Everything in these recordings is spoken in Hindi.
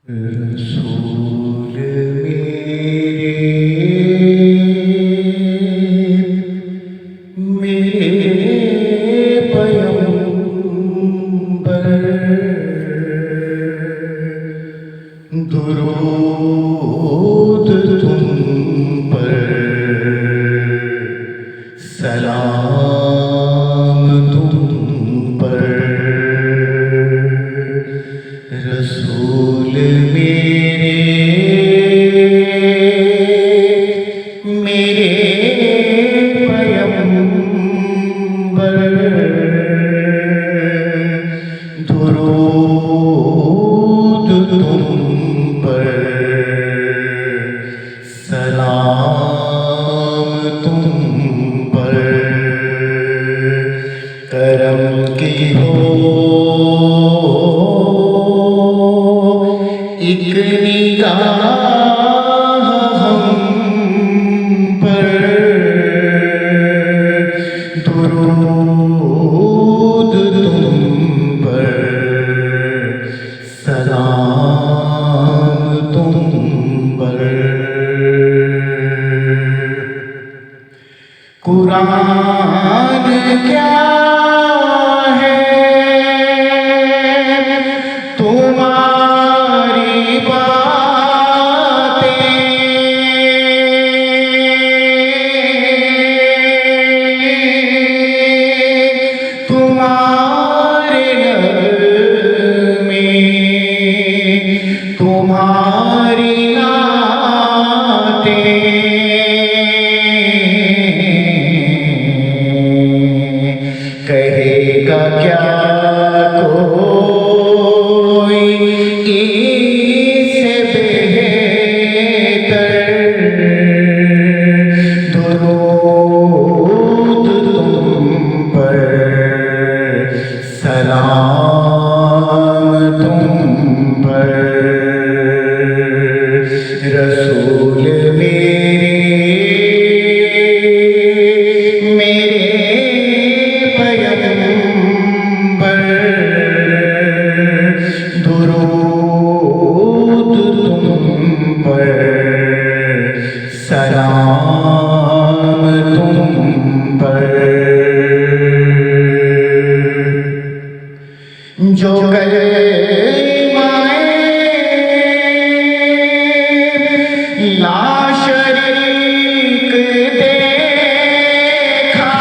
रसूल मेरे पयंबर दुरूद तुम पर सलाम तुम पर रसूल मेरे पयंबर दुरूद तुम पर सलाम तुम पर करम की हो एक निगाह हम पर दुरूद तुम पर सलाम तुम पर कुरान क्या है तुम्हारी बातें तुम्हारे नगमे तुम्हारी नातें कहेगा क्या कोई इससे बेहतर दुरूद तुम पर सलाम तुम पर रसूल मेरे पयंबर दुरूद तुम पर सलाम तुम पर जो कलमाए ला शरीक देखा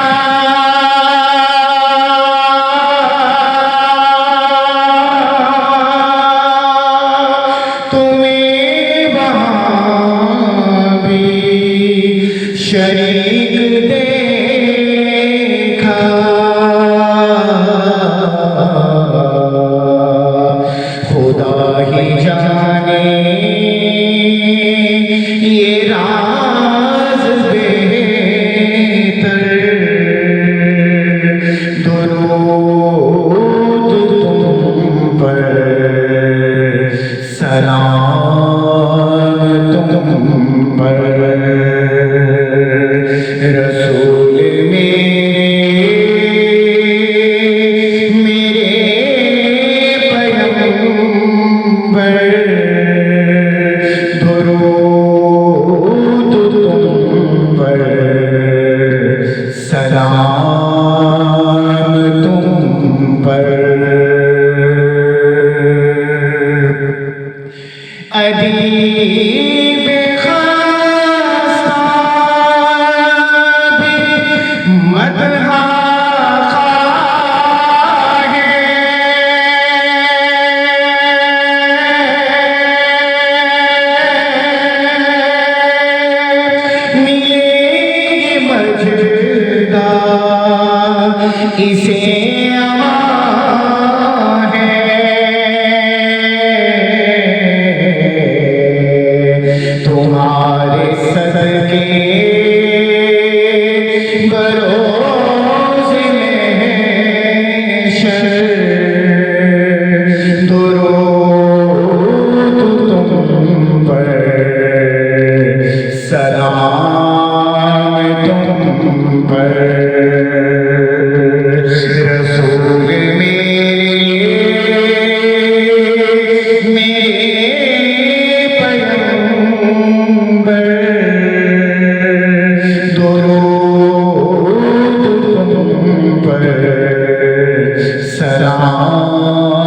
तुम्हें वहाँ भी शरीक देखा खुदा ही जाने ये राज बेहतर दुरूद तुम पर सलाम तुम पर रसूल मेरे पयंबर दुरूद तुम पर सलाम तुम पर अदीब खासा भी मदहा मिलेंगे मजदा इसे अमां है तुम्हारे सदके बरोज़ महशर दुरूद तुम पर सलाम तुम पर पर सलाम